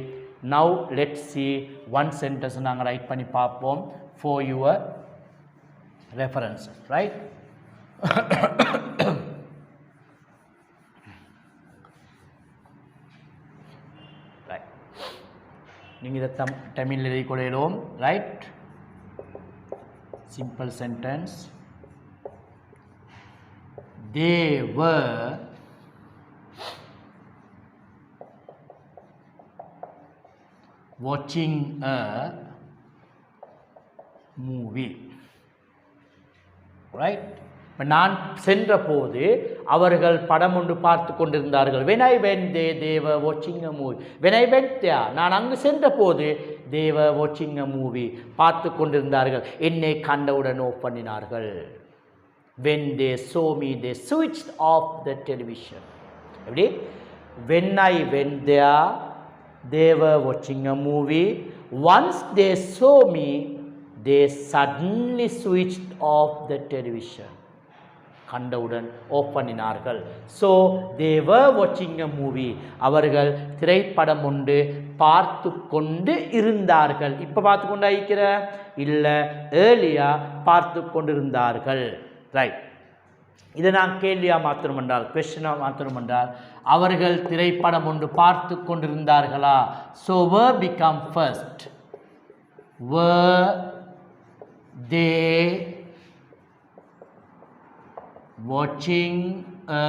Now let's see one sentence நாங்கள் ரைட் பண்ணி பார்ப்போம் for your references, right? right. நீங்கள் இதை தமிழில் எழுதி கொள்ளும், right. Simple sentence. They were watching a movie, right? இப்போ நான் சென்ற போது அவர்கள் படம் ஒன்று பார்த்து கொண்டிருந்தார்கள். when I went there they were watching a movie. when I went there, நான் அங்கு சென்ற போது they were watching a movie, பார்த்து கொண்டிருந்தார்கள். என்னை கண்டவுடன் ஆஃப் பண்ணினார்கள். when they saw me they switched off the television. எப்படி? when I went there they were watching a movie. once they saw me they suddenly switched off the television. கண்டவுடன் of பண்ணினார்கள். So they were watching a movie. அவர்கள் திரைப்படம் ஒன்று பார்த்து கொண்டு இருந்தார்கள். இப்போ பார்த்து கொண்டா இருக்கிற இல்லை, ஏர்லியா பார்த்து கொண்டிருந்தார்கள், ரைட். இதை நான் கேள்வியாக மாத்திரம் என்றால், கொஸ்டினாக மாத்திரம் என்றால், அவர்கள் திரைப்படம் ஒன்று பார்த்து கொண்டிருந்தார்களா. So were become first. were they watching a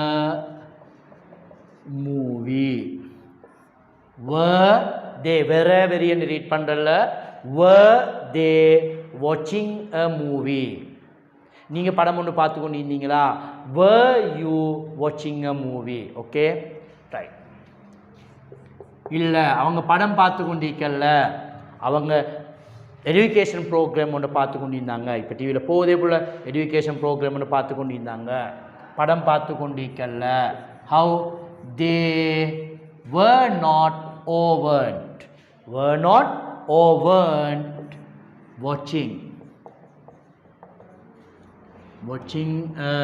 movie? were they, wherever you read பண்றல, were they watching a movie? நீங்க படம் ஒன்று பார்த்து கொண்டு இருந்தீங்களா, were you watching a movie? Okay, right. இல்லை அவங்க படம் பார்த்து கொண்டிருக்கல, அவங்க எஜுகேஷன் ப்ரோக்ராம் ஒன்று பார்த்து கொண்டிருந்தாங்க. இப்போ டிவியில் போதே போல் எஜுகேஷன் ப்ரோக்ராம் ஒன்று பார்த்து கொண்டிருந்தாங்க, படம் பார்த்து கொண்டிருக்கல. How they were not overwhelmed. were not overwhelmed watching a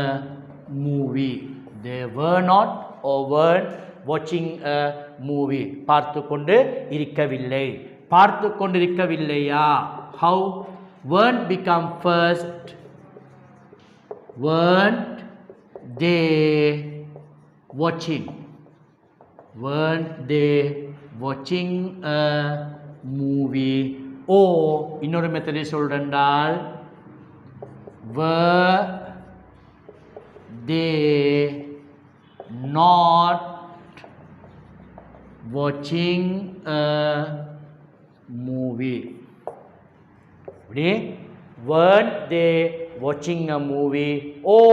movie. they were not overwhelmed watching a movie. பார்த்து கொண்டு இருக்கவில்லை, பார்த்து கொண்டிருக்கவில்லையா. how weren't become first. weren't they watching. weren't they watching a movie? ஓ இன்னொரு மெத்தடை சொல்றால், were they not watching a movie? weren't they watching a movie or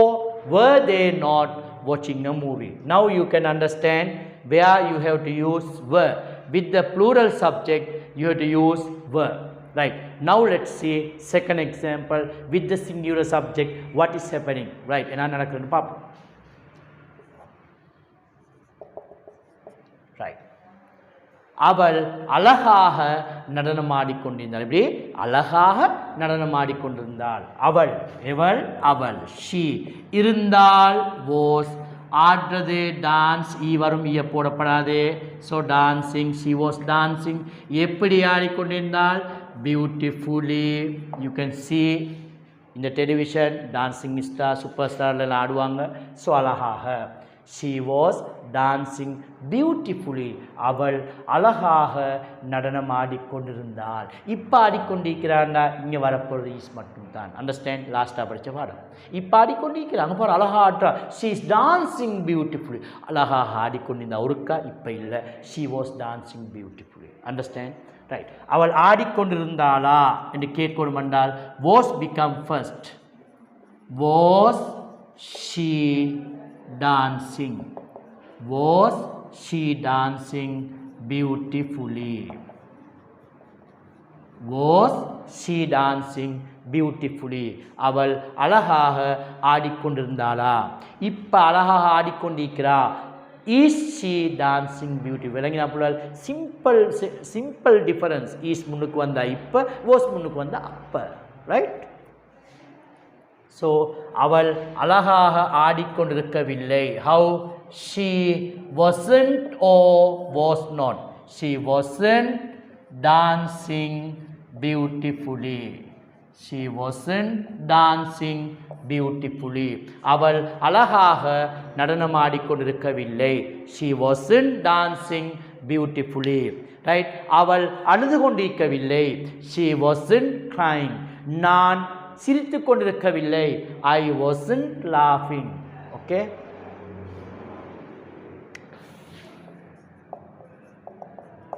were they not watching a movie? Now you can understand where you have to use were. With the plural subject you have to use were, right? Now let's see second example with the singular subject. What is happening, right? என்ன நடக்குதுன்னு பாப்போம், right? அவள் அழகாக நடனமாடிக்கொண்டிருந்தாள். இப்படி அழகாக நடனமாடிக்கொண்டிருந்தாள். அவள், எவள், அவள், she. இருந்தாள் was ஆடுறது டான்ஸ் வரும் போடப்படாது. So dancing, she was dancing. எப்படி ஆடிக்கொண்டிருந்தால்? பியூட்டிஃபுல்லி. யூ கேன் see இந்த டெலிவிஷன் டான்சிங் ஸ்டார், சூப்பர் ஸ்டார்லாம் ஆடுவாங்க. ஸோ அழகாக. she was dancing beautifully. அவள் அழகாக நடனம் ஆடிக்கொண்டிருந்தாள். இப்போ ஆடிக்கொண்டிருக்கிறான்னா இங்கே வரப்போகிறது ஈஸ் மட்டும்தான். அண்டர்ஸ்டாண்ட்? லாஸ்ட்டாக படித்த பாடம். இப்போ ஆடிக்கொண்டிருக்கிறாங்க பாரு, அழகாக ஆடுறா. she is dancing beautifully. அழகாக ஆடிக்கொண்டிருந்தா ஒருக்கா, இப்போ இல்லை. she was dancing beautifully. Understand? Right. அவள் ஆடிக்கொண்டிருந்தாளா என்று கேட்கணும் என்றால் was become first. was she dancing? Was she dancing beautifully? Was she dancing beautifully? அவள் அழகாக ஆடிக்கொண்டிருந்தாளா? இப்போ அழகாக ஆடிக்கொண்டிருக்கிறா. Is she dancing beautifully? விளங்கினா புள்ளால்? Simple difference. is முன்னுக்கு வந்தா இப்போ, was முன்னுக்கு வந்தா அப்போ. ரைட்? ஸோ அவள் அழகாக ஆடிக்கொண்டிருக்கவில்லை. how? she wasn't or was not? she wasn't dancing beautifully. she wasn't dancing beautifully. அவள் அழகாக நடனமாடிக்கொண்டிருக்கவில்லை. she wasn't dancing beautifully. Right? அவள் அழுது கொண்டிருக்கவில்லை. she wasn't crying. நான் சிரித்து கொண்டிருக்கவில்லை. I wasn't laughing. Okay?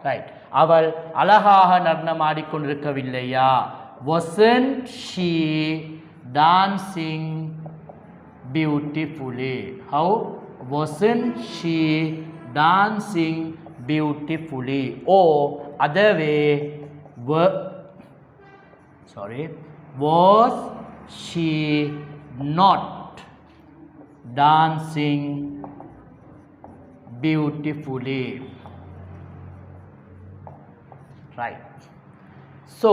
Right. அவள் அழகாக நடனமாடிக்கொண்டிருக்கவில்லையா? wasn't she dancing beautifully? how? wasn't she dancing beautifully? or other way, was she not dancing beautifully? Right. So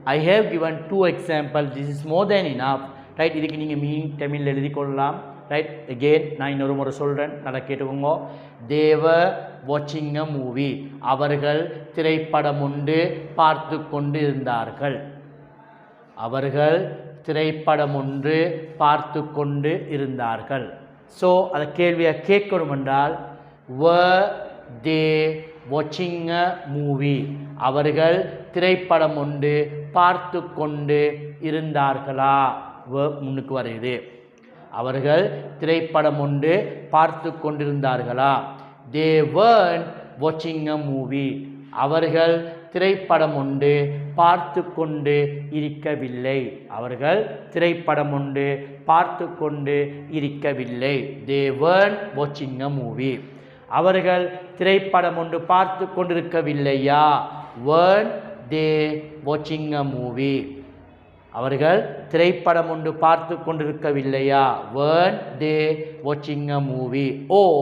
I have given 2 examples. This is more than enough. Right? இதுக்கு நீங்கள் meaning தமிழில் எழுதி கொள்ளலாம். Right? again நான் இன்னொரு முறை சொல்கிறேன், நல்லா கேட்டுக்கோங்க. they were watching a movie. அவர்கள் திரைப்படம் ஒன்று பார்த்து கொண்டு இருந்தார்கள். அவர்கள் திரைப்படம் ஒன்று பார்த்து கொண்டு இருந்தார்கள். ஸோ அந்த கேள்வியை கேட்கணும் என்றால் were they watching a movie? அவர்கள் திரைப்படம் ஒன்று பார்த்து கொண்டு இருந்தார்களா? முன்னுக்கு வருது. அவர்கள் திரைப்படம் ஒன்று பார்த்து கொண்டிருந்தார்களா? they weren't watching a movie. அவர்கள் திரைப்படம் ஒன்று பார்த்து கொண்டு இருக்கவில்லை. அவர்கள் திரைப்படம் ஒன்று பார்த்து கொண்டு இருக்கவில்லை. they weren't watching a movie. அவர்கள் திரைப்படம் ஒன்று பார்த்து கொண்டிருக்கவில்லையா? weren't they watching a movie? அவர்கள் திரைப்படம் ஒன்று பார்த்து கொண்டிருக்கவில்லையா? weren't they watching a movie? or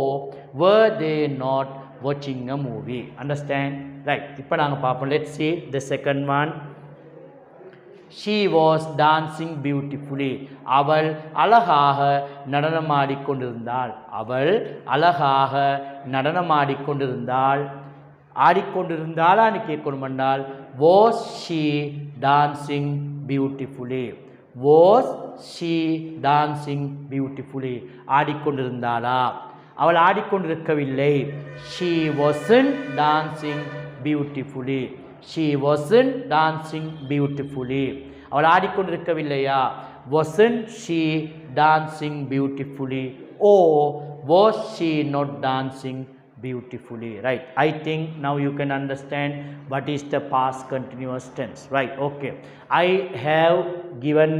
were they not watching a movie? Understand? Right. இப்போ நாங்கள் பார்ப்போம். let's see the second one. she was dancing beautifully. அவள் அழகாக நடனமாடிக்கொண்டிருந்தாள். அவள் அழகாக நடனமாடிக்கொண்டிருந்தாள். ஆடிக்கொண்டிருந்தாளான்னு கேட்கணும் என்றால் was she dancing beautifully? was she dancing beautifully? ஆடிக்கொண்டிருந்தாளா? அவள் ஆடிக்கொண்டிருக்கவில்லை. she wasn't dancing beautifully. she wasn't dancing beautifully. அவள் ஆடிக்கொண்டிருக்கவில்லையா? wasn't she dancing beautifully? or was she not dancing beautifully? Right? I think now you can understand what is the past continuous tense. Right? Okay. I have given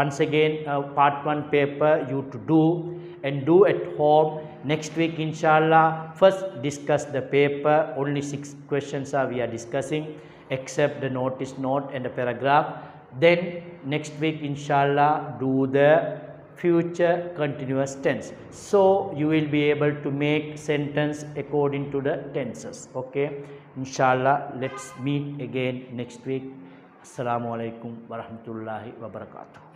once again part 1 paper you to do and do at home. Next week inshallah first discuss the paper. Only 6 questions are we are discussing except the notice note and the paragraph. Then next week inshallah do the future continuous tense. So you will be able to make sentence according to the tenses. Okay? Inshallah let's meet again next week. Assalamu alaikum warahmatullahi wabarakatuh.